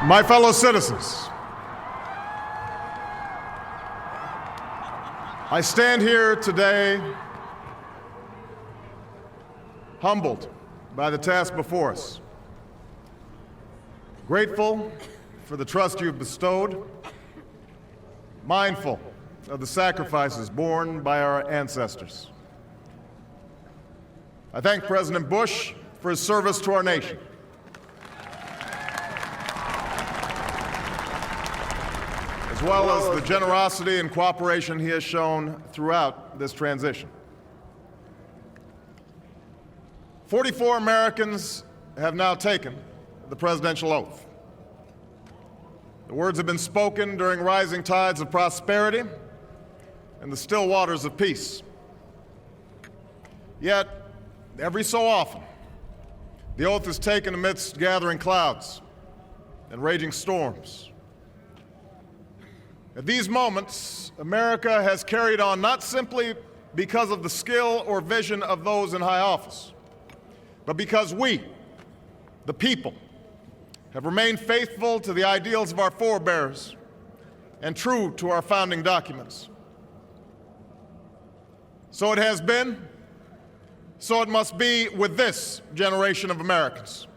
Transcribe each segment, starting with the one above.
My fellow citizens, I stand here today humbled by the task before us, grateful for the trust you've bestowed, mindful of the sacrifices borne by our ancestors. I thank President Bush for his service to our nation. As well as the generosity and cooperation he has shown throughout this transition. 44 Americans have now taken the presidential oath. The words have been spoken during rising tides of prosperity and the still waters of peace. Yet, every so often, the oath is taken amidst gathering clouds and raging storms. At these moments, America has carried on not simply because of the skill or vision of those in high office, but because we, the people, have remained faithful to the ideals of our forebears and true to our founding documents. So it has been, so it must be with this generation of Americans.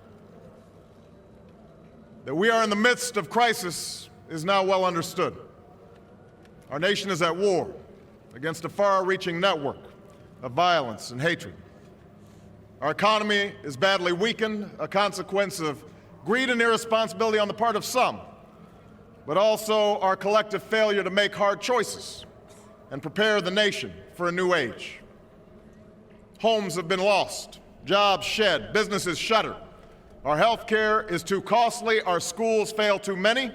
That we are in the midst of crisis is now well understood. Our nation is at war against a far-reaching network of violence and hatred. Our economy is badly weakened, a consequence of greed and irresponsibility on the part of some, but also our collective failure to make hard choices and prepare the nation for a new age. Homes have been lost, jobs shed, businesses shuttered. Our health care is too costly, our schools fail too many,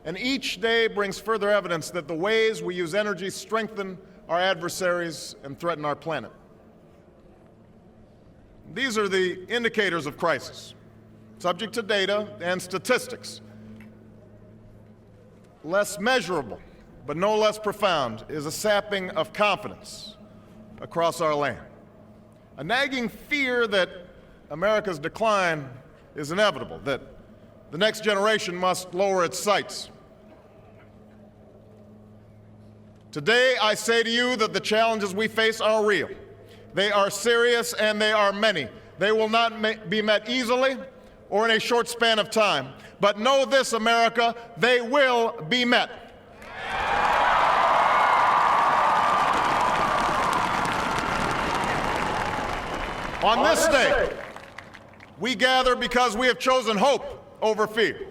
and each day brings further evidence that the ways we use energy strengthen our adversaries and threaten our planet. These are the indicators of crisis, subject to data and statistics. Less measurable, but no less profound, is a sapping of confidence across our land. A nagging fear that America's decline is inevitable, that the next generation must lower its sights. Today, I say to you that the challenges we face are real. They are serious and they are many. They will not be met easily or in a short span of time. But know this, America, they will be met. On this day, we gather because we have chosen hope over fear,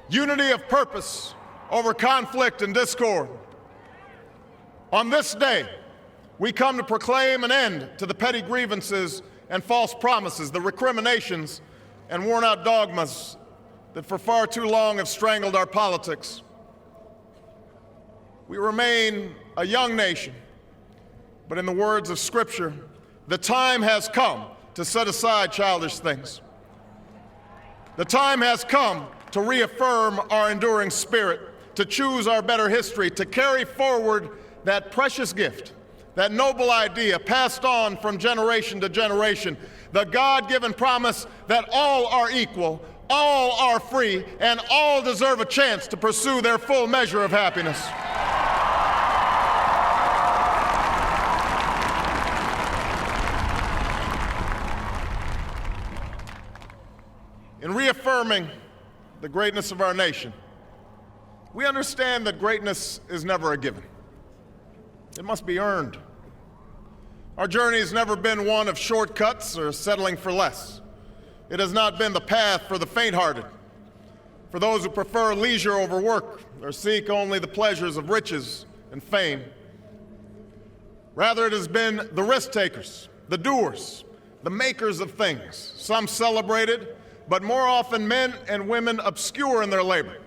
unity of purpose over conflict and discord. On this day, we come to proclaim an end to the petty grievances and false promises, the recriminations and worn-out dogmas that for far too long have strangled our politics. We remain a young nation, but in the words of Scripture, the time has come to set aside childish things. The time has come to reaffirm our enduring spirit, to choose our better history, to carry forward that precious gift, that noble idea passed on from generation to generation, the God-given promise that all are equal, all are free, and all deserve a chance to pursue their full measure of happiness. In reaffirming the greatness of our nation, we understand that greatness is never a given. It must be earned. Our journey has never been one of shortcuts or settling for less. It has not been the path for the faint-hearted, for those who prefer leisure over work or seek only the pleasures of riches and fame. Rather, it has been the risk-takers, the doers, the makers of things, some celebrated, but more often men and women obscure in their labor,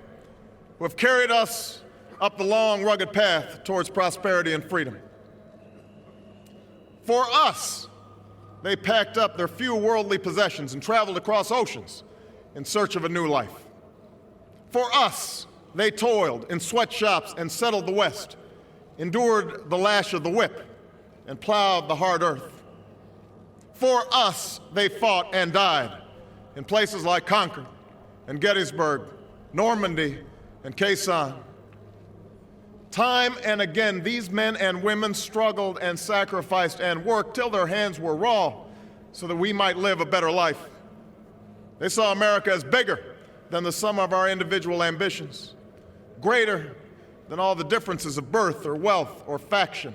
who have carried us up the long, rugged path towards prosperity and freedom. For us, they packed up their few worldly possessions and traveled across oceans in search of a new life. For us, they toiled in sweatshops and settled the West, endured the lash of the whip, and plowed the hard earth. For us, they fought and died in places like Concord and Gettysburg Normandy, and Khe Sanh. Time and again, these men and women struggled and sacrificed and worked till their hands were raw so that we might live a better life. They saw America as bigger than the sum of our individual ambitions, greater than all the differences of birth or wealth or faction.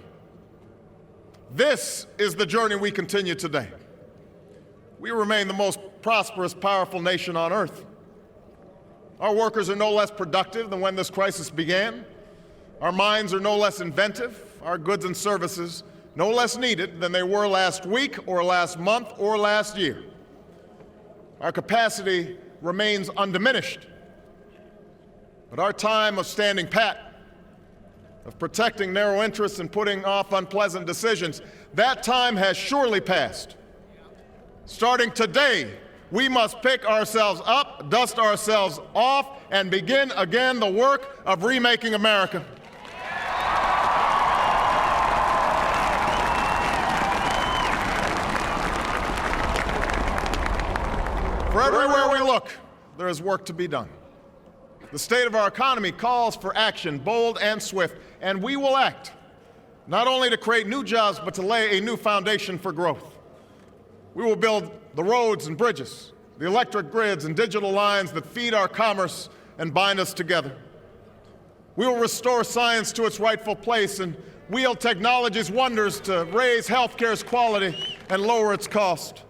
This is the journey we continue today. We remain the most prosperous, powerful nation on earth. Our workers are no less productive than when this crisis began. Our minds are no less inventive, our goods and services no less needed than they were last week or last month or last year. Our capacity remains undiminished. But our time of standing pat, of protecting narrow interests and putting off unpleasant decisions, that time has surely passed. Starting today, we must pick ourselves up, dust ourselves off, and begin again the work of remaking America. For everywhere we look, there is work to be done. The state of our economy calls for action, bold and swift, and we will act, not only to create new jobs, but to lay a new foundation for growth. We will build the roads and bridges, the electric grids and digital lines that feed our commerce and bind us together. We will restore science to its rightful place and wield technology's wonders to raise healthcare's quality and lower its cost.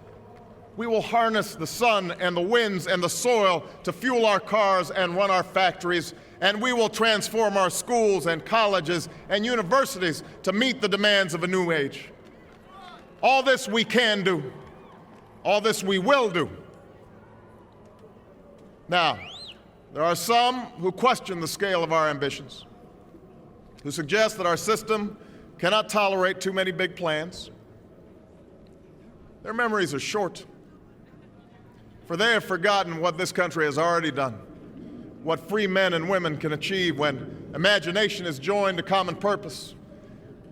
We will harness the sun and the winds and the soil to fuel our cars and run our factories, and we will transform our schools and colleges and universities to meet the demands of a new age. All this we can do. All this we will do. Now, there are some who question the scale of our ambitions, who suggest that our system cannot tolerate too many big plans. Their memories are short, for they have forgotten what this country has already done, what free men and women can achieve when imagination is joined to common purpose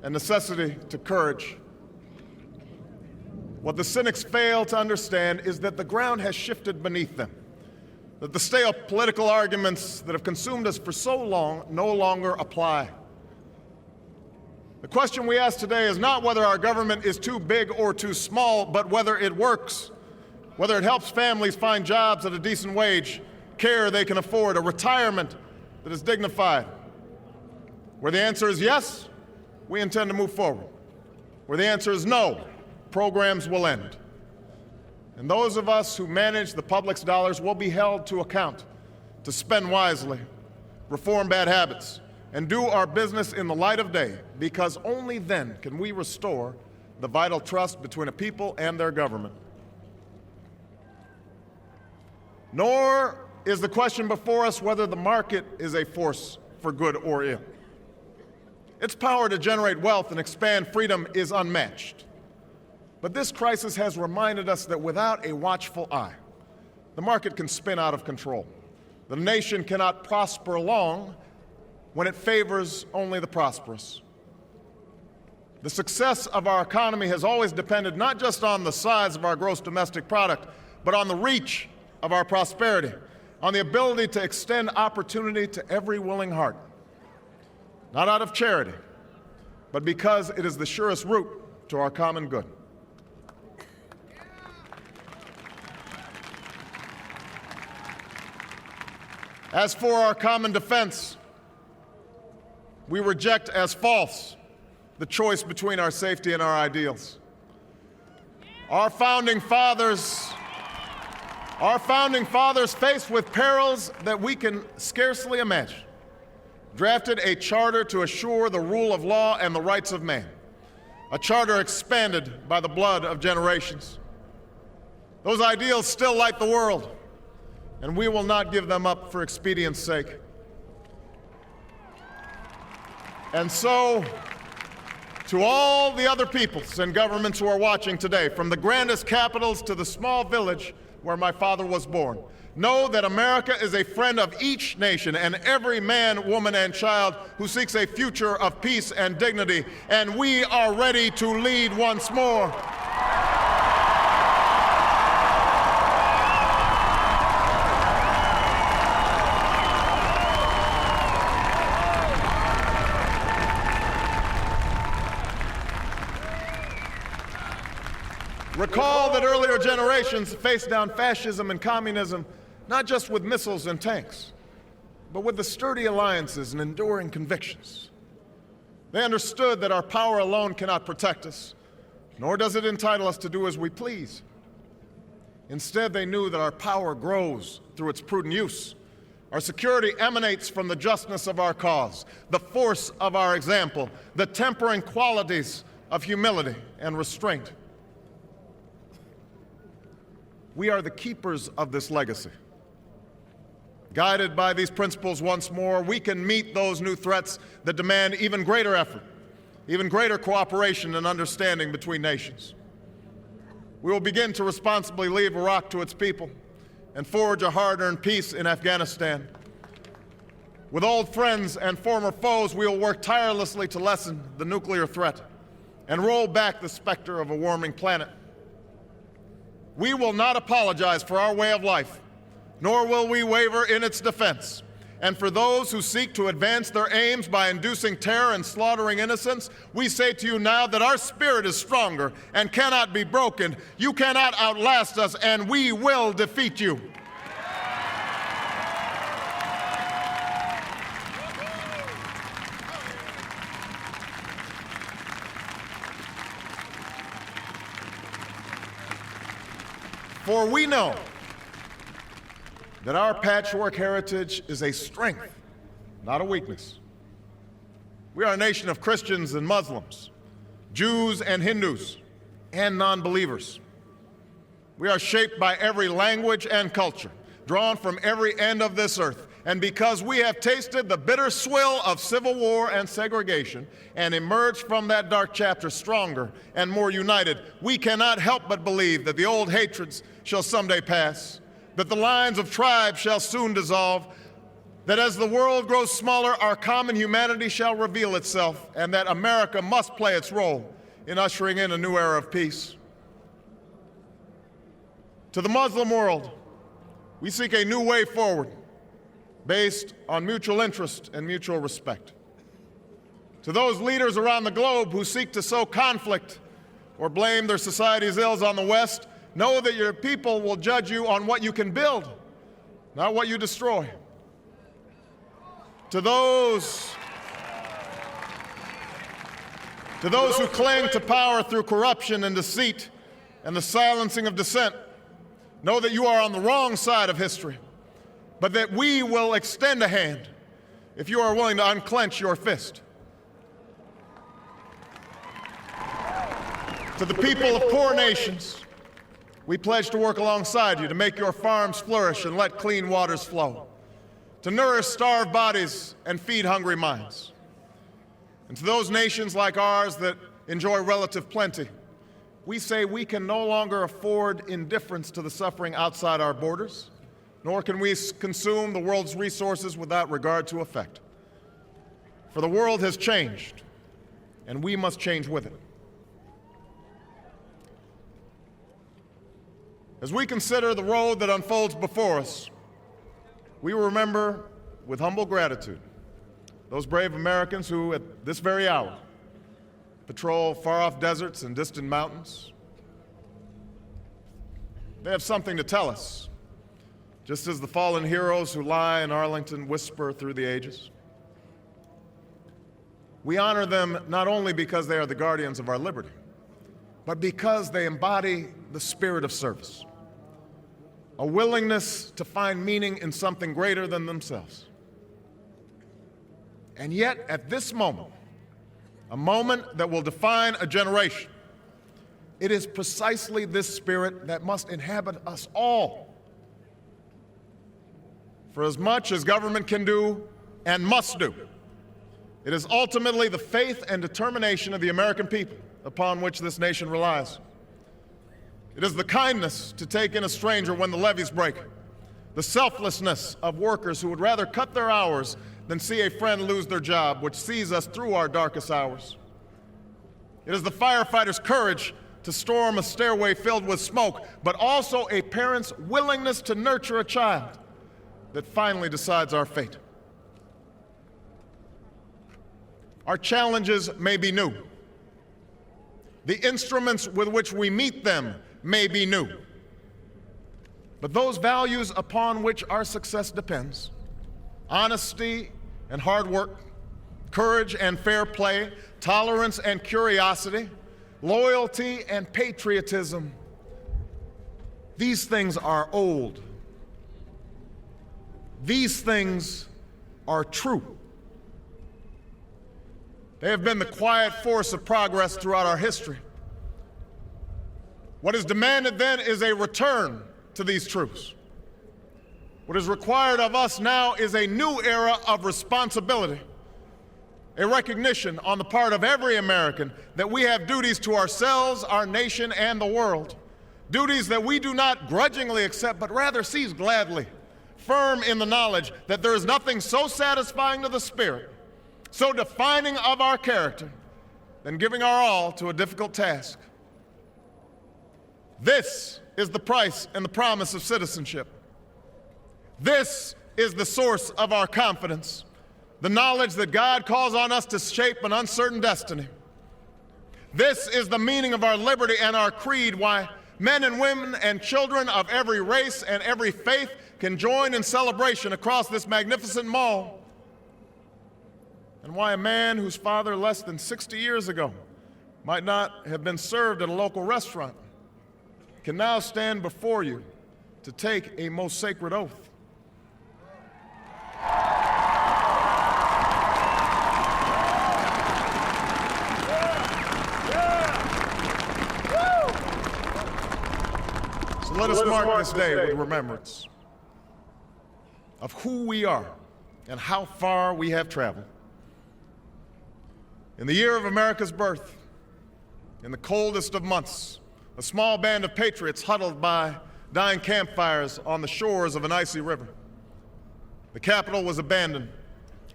and necessity to courage. What the cynics fail to understand is that the ground has shifted beneath them, that the stale political arguments that have consumed us for so long no longer apply. The question we ask today is not whether our government is too big or too small, but whether it works, whether it helps families find jobs at a decent wage, care they can afford, a retirement that is dignified. Where the answer is yes, we intend to move forward. Where the answer is no, programs will end. And those of us who manage the public's dollars will be held to account to spend wisely, reform bad habits, and do our business in the light of day, because only then can we restore the vital trust between a people and their government. Nor is the question before us whether the market is a force for good or ill. Its power to generate wealth and expand freedom is unmatched. But this crisis has reminded us that without a watchful eye, the market can spin out of control. The nation cannot prosper long when it favors only the prosperous. The success of our economy has always depended not just on the size of our gross domestic product, but on the reach of our prosperity, on the ability to extend opportunity to every willing heart, not out of charity, but because it is the surest route to our common good. As for our common defense, we reject as false the choice between our safety and our ideals. Our founding fathers, faced with perils that we can scarcely imagine, drafted a charter to assure the rule of law and the rights of man, a charter expanded by the blood of generations. Those ideals still light the world, and we will not give them up for expedience' sake. And so, to all the other peoples and governments who are watching today, from the grandest capitals to the small village where my father was born, know that America is a friend of each nation and every man, woman, and child who seeks a future of peace and dignity, and we are ready to lead once more. Recall that earlier generations faced down fascism and communism not just with missiles and tanks, but with the sturdy alliances and enduring convictions. They understood that our power alone cannot protect us, nor does it entitle us to do as we please. Instead, they knew that our power grows through its prudent use. Our security emanates from the justness of our cause, the force of our example, the tempering qualities of humility and restraint. We are the keepers of this legacy. Guided by these principles once more, we can meet those new threats that demand even greater effort, even greater cooperation and understanding between nations. We will begin to responsibly leave Iraq to its people and forge a hard-earned peace in Afghanistan. With old friends and former foes, we will work tirelessly to lessen the nuclear threat and roll back the specter of a warming planet. We will not apologize for our way of life, nor will we waver in its defense. And for those who seek to advance their aims by inducing terror and slaughtering innocents, we say to you now that our spirit is stronger and cannot be broken. You cannot outlast us, and we will defeat you. For we know that our patchwork heritage is a strength, not a weakness. We are a nation of Christians and Muslims, Jews and Hindus, and non-believers. We are shaped by every language and culture, drawn from every end of this earth. And because we have tasted the bitter swill of civil war and segregation and emerged from that dark chapter stronger and more united, we cannot help but believe that the old hatreds shall someday pass, that the lines of tribes shall soon dissolve, that as the world grows smaller, our common humanity shall reveal itself, and that America must play its role in ushering in a new era of peace. To the Muslim world, we seek a new way forward based on mutual interest and mutual respect. To those leaders around the globe who seek to sow conflict or blame their society's ills on the West, know that your people will judge you on what you can build, not what you destroy. To those who cling to power through corruption and deceit and the silencing of dissent, know that you are on the wrong side of history, but that we will extend a hand if you are willing to unclench your fist. To the people of poor nations, we pledge to work alongside you to make your farms flourish and let clean waters flow, to nourish starved bodies and feed hungry minds. And to those nations like ours that enjoy relative plenty, we say we can no longer afford indifference to the suffering outside our borders, nor can we consume the world's resources without regard to effect. For the world has changed, and we must change with it. As we consider the road that unfolds before us, we will remember with humble gratitude those brave Americans who, at this very hour, patrol far-off deserts and distant mountains. They have something to tell us, just as the fallen heroes who lie in Arlington whisper through the ages. We honor them not only because they are the guardians of our liberty, but because they embody the spirit of service, a willingness to find meaning in something greater than themselves. And yet, at this moment, a moment that will define a generation, it is precisely this spirit that must inhabit us all. For as much as government can do and must do, it is ultimately the faith and determination of the American people upon which this nation relies. It is the kindness to take in a stranger when the levees break, the selflessness of workers who would rather cut their hours than see a friend lose their job, which sees us through our darkest hours. It is the firefighter's courage to storm a stairway filled with smoke, but also a parent's willingness to nurture a child that finally decides our fate. Our challenges may be new. The instruments with which we meet them may be new. But those values upon which our success depends, honesty and hard work, courage and fair play, tolerance and curiosity, loyalty and patriotism, these things are old. These things are true. They have been the quiet force of progress throughout our history. What is demanded then is a return to these truths. What is required of us now is a new era of responsibility, a recognition on the part of every American that we have duties to ourselves, our nation, and the world, duties that we do not grudgingly accept, but rather seize gladly, firm in the knowledge that there is nothing so satisfying to the spirit, so defining of our character, than giving our all to a difficult task. This is the price and the promise of citizenship. This is the source of our confidence, the knowledge that God calls on us to shape an uncertain destiny. This is the meaning of our liberty and our creed, why men and women and children of every race and every faith can join in celebration across this magnificent mall, and why a man whose father less than 60 years ago might not have been served at a local restaurant can now stand before you to take a most sacred oath. So let us mark this day with remembrance of who we are and how far we have traveled. In the year of America's birth, in the coldest of months, a small band of patriots huddled by dying campfires on the shores of an icy river. The capital was abandoned.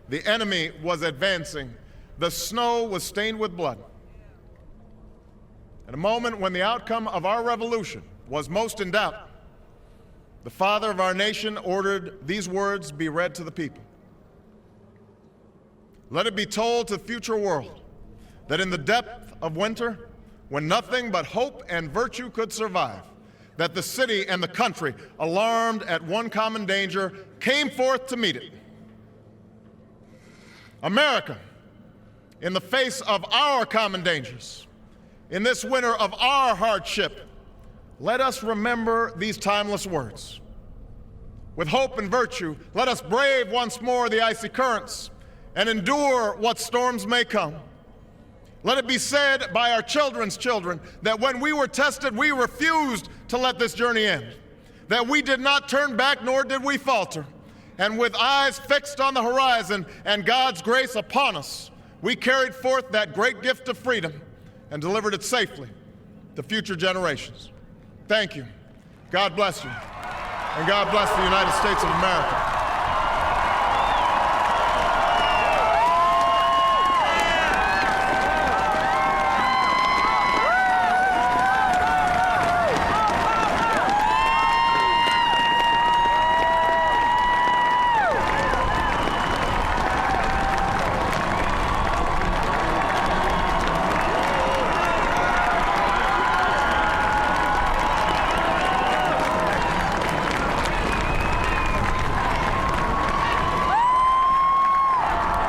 The enemy was advancing. The snow was stained with blood. At a moment when the outcome of our revolution was most in doubt, the father of our nation ordered these words be read to the people. Let it be told to the future world that in the depth of winter, when nothing but hope and virtue could survive, that the city and the country, alarmed at one common danger, came forth to meet it. America, in the face of our common dangers, in this winter of our hardship, let us remember these timeless words. With hope and virtue, let us brave once more the icy currents and endure what storms may come. Let it be said by our children's children that when we were tested, we refused to let this journey end, that we did not turn back nor did we falter. And with eyes fixed on the horizon and God's grace upon us, we carried forth that great gift of freedom and delivered it safely to future generations. Thank you. God bless you. And God bless the United States of America.